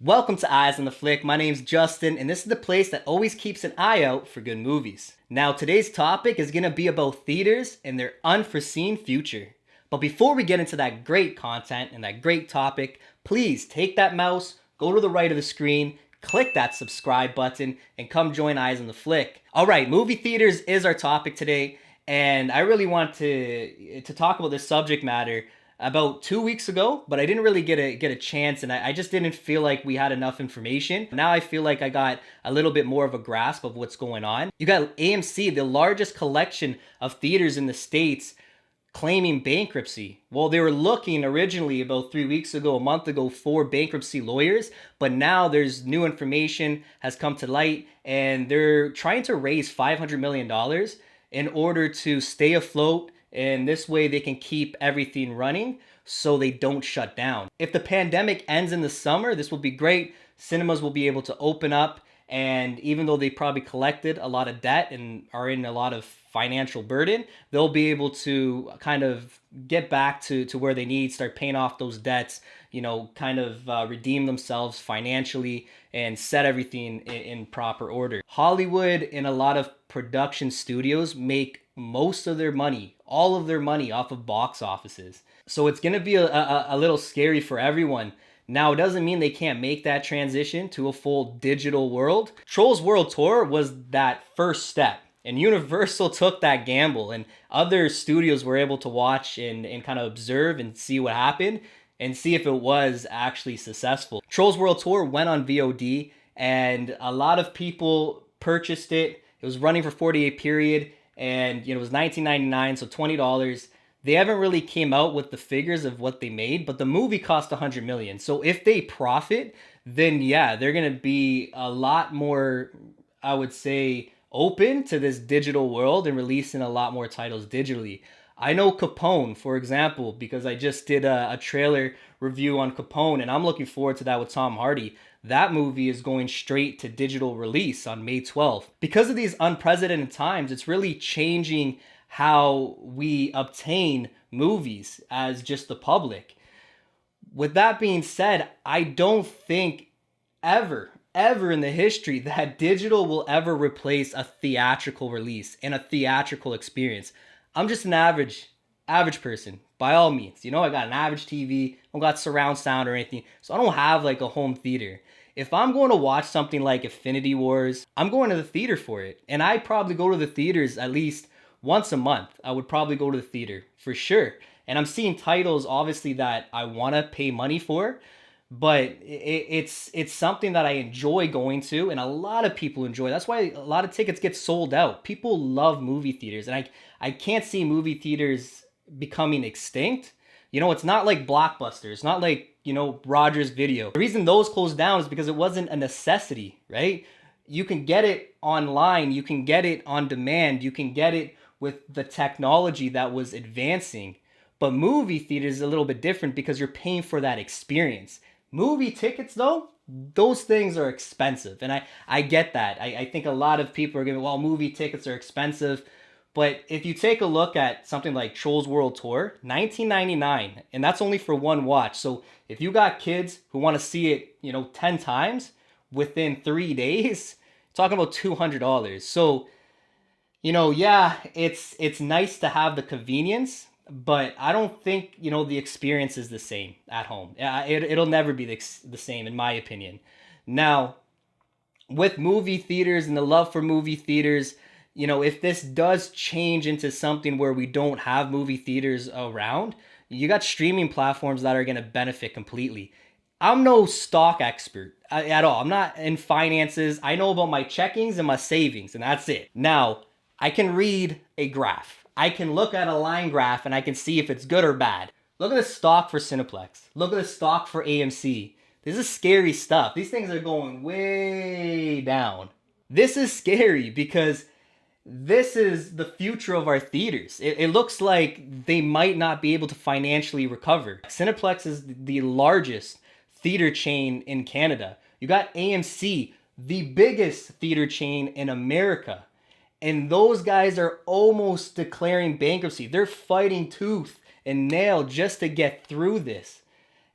Welcome to Eyes on the Flick. My name's Justin, and this is the place that always keeps an eye out for good movies. Now, today's topic is going to be about theaters and their unforeseen future. But before we get into that great content and that great topic, please take that mouse, go to the right of the screen, click that subscribe button, and come join Eyes on the Flick. All right, movie theaters is our topic today, and I really want to talk about this subject matter about 2 weeks ago, but I didn't really get a chance, and I just didn't feel like we had enough information. Now I feel like I got a little bit more of a grasp of what's going on. You got AMC, the largest collection of theaters in the States, claiming bankruptcy. Well, they were looking originally about 3 weeks ago, a month ago, for bankruptcy lawyers, but now there's new information has come to light, and they're trying to raise $500 million in order to stay afloat, and this way they can keep everything running so they don't shut down. If the pandemic ends in the summer, this will be great. Cinemas will be able to open up, and even though they probably collected a lot of debt and are in a lot of financial burden, they'll be able to kind of get back to where they need, start paying off those debts, kind of redeem themselves financially and set everything in proper order. Hollywood and a lot of production studios make most of their money, all of their money, off of box offices. So it's going to be a little scary for everyone. Now, it doesn't mean they can't make that transition to a full digital world. Trolls World Tour was that first step, and Universal took that gamble, and other studios were able to watch and kind of observe and see what happened and see if it was actually successful. Trolls World Tour went on VOD, and a lot of people purchased it. It was running for 48 period, and it was $19.99, so $20. They haven't really came out with the figures of what they made, but the movie cost $100 million. So if they profit, then yeah, they're gonna be a lot more, I would say, open to this digital world and releasing a lot more titles digitally. I know Capone, for example, because I just did a trailer review on Capone, and I'm looking forward to that with Tom Hardy. That movie is going straight to digital release on May 12th. Because of these unprecedented times, it's really changing how we obtain movies as just the public. With that being said, I don't think ever in the history that digital will ever replace a theatrical release and a theatrical experience. I'm just an average person, by all means. I got an average TV, I don't got surround sound or anything, so I don't have like a home theater. If I'm going to watch something like Infinity Wars, I'm going to the theater for it. And I probably go to the theaters at least once a month. I would probably go to the theater for sure. And I'm seeing titles obviously that I want to pay money for, but it's something that I enjoy going to, and a lot of people enjoy. That's why a lot of tickets get sold out. People love movie theaters, and I can't see movie theaters becoming extinct. It's not like Blockbuster. It's not like, Rogers Video. The reason those closed down is because it wasn't a necessity, right? You can get it online. You can get it on demand. You can get it with the technology that was advancing. But movie theaters is a little bit different because you're paying for that experience. Movie tickets, though, those things are expensive. And I get that. I think a lot of people are going, well, movie tickets are expensive. But if you take a look at something like Trolls World Tour, $19.99, and that's only for one watch. So if you got kids who want to see it, 10 times within 3 days, talking about $200. So, yeah, it's nice to have the convenience, but I don't think, the experience is the same at home. It'll never be the same, in my opinion. Now, with movie theaters and the love for movie theaters, if this does change into something where we don't have movie theaters around, you got streaming platforms that are going to benefit completely. I'm no stock expert at all. I'm not in finances. I know about my checkings and my savings, and that's it. Now, I can read a graph. I can look at a line graph, and I can see if it's good or bad. Look at the stock for Cineplex. Look at the stock for AMC. This is scary stuff. These things are going way down. This is scary because this is the future of our theaters. It looks like they might not be able to financially recover. Cineplex is the largest theater chain in Canada. You got AMC, the biggest theater chain in America. And those guys are almost declaring bankruptcy. They're fighting tooth and nail just to get through this.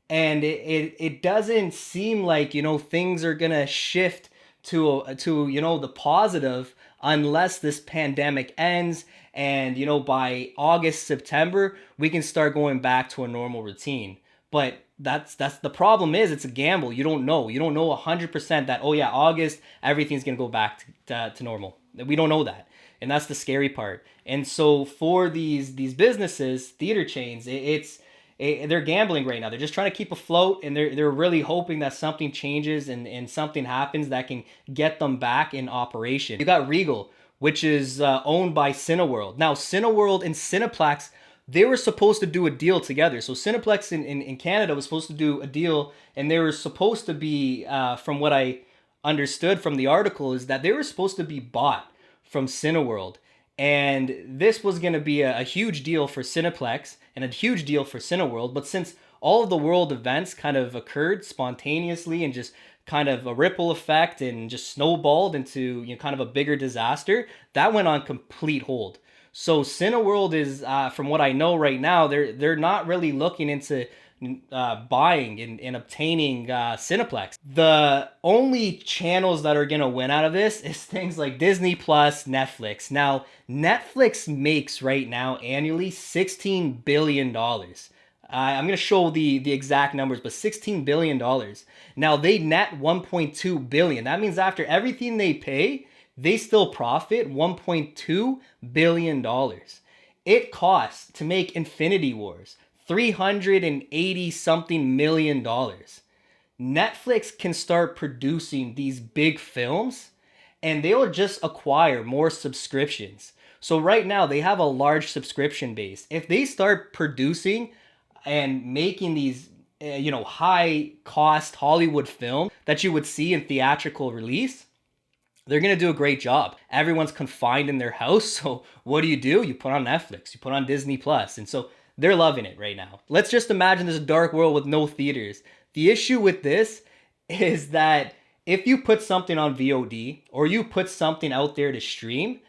and it doesn't seem like, things are gonna shift to the positive unless this pandemic ends, and by August, September, we can start going back to a normal routine. But that's the problem, is it's a gamble. You don't know 100% that, oh yeah, August everything's gonna go back to normal. We don't know that, and that's the scary part. And so for these businesses, theater chains, they're gambling right now. They're just trying to keep afloat, and they're really hoping that something changes, and something happens that can get them back in operation. You got Regel, which is owned by Cineworld. Now, Cineworld and Cineplex, they were supposed to do a deal together. So Cineplex in Canada was supposed to do a deal, and they were supposed to be, from what I understood from the article, is that they were supposed to be bought from Cineworld. And this was going to be a huge deal for Cineplex and a huge deal for Cineworld. But since all of the world events kind of occurred spontaneously and just kind of a ripple effect and just snowballed into, kind of a bigger disaster, that went on complete hold. So Cineworld is, from what I know right now, they're not really looking into buying and obtaining Cineplex. The only channels that are gonna win out of this is things like Disney Plus, Netflix. Now, Netflix makes right now annually $16 billion. I'm gonna show the exact numbers, but $16 billion. Now they net $1.2 billion. That means after everything they pay, they still profit $1.2 billion. It costs to make Infinity Wars $380 something million. Netflix can start producing these big films, and they'll just acquire more subscriptions. So right now they have a large subscription base. If they start producing and making these high cost Hollywood film that you would see in theatrical release, they're going to do a great job. Everyone's confined in their house, so what do? You put on Netflix, you put on Disney Plus, and so they're loving it right now. Let's just imagine this dark world with no theaters. The issue with this is that if you put something on VOD or you put something out there to stream,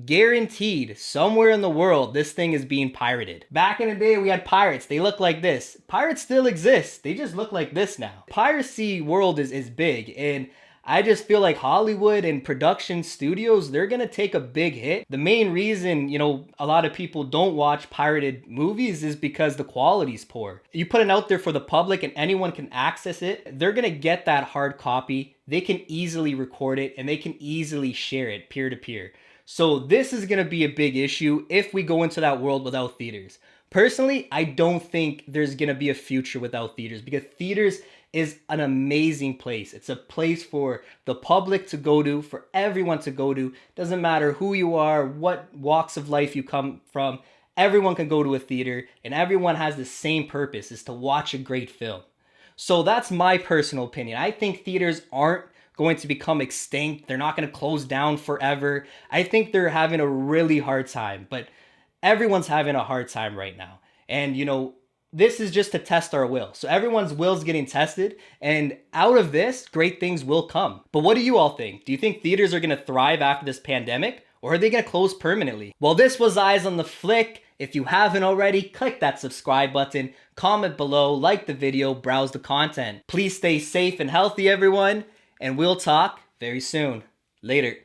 guaranteed somewhere in the world this thing is being pirated. Back in the day, we had pirates. They look like this. Pirates still exist. They just look like this now. Piracy world is big, and I just feel like Hollywood and production studios, they're going to take a big hit. The main reason, a lot of people don't watch pirated movies is because the quality's poor. You put it out there for the public and anyone can access it. They're going to get that hard copy. They can easily record it and they can easily share it peer to peer. So this is going to be a big issue if we go into that world without theaters. Personally, I don't think there's going to be a future without theaters, because theaters is an amazing place. It's a place for the public to go to, for everyone to go to. Doesn't matter who you are, what walks of life you come from. Everyone can go to a theater, and everyone has the same purpose, is to watch a great film. So that's my personal opinion. I think theaters aren't going to become extinct. They're not going to close down forever. I think they're having a really hard time, but everyone's having a hard time right now. And this is just to test our will. So everyone's will's getting tested, and out of this, great things will come. But what do you all think? Do you think theaters are going to thrive after this pandemic, or are they going to close permanently? Well, this was Eyes on the Flick. If you haven't already, click that subscribe button, comment below, like the video, browse the content. Please stay safe and healthy, everyone, and we'll talk very soon. Later.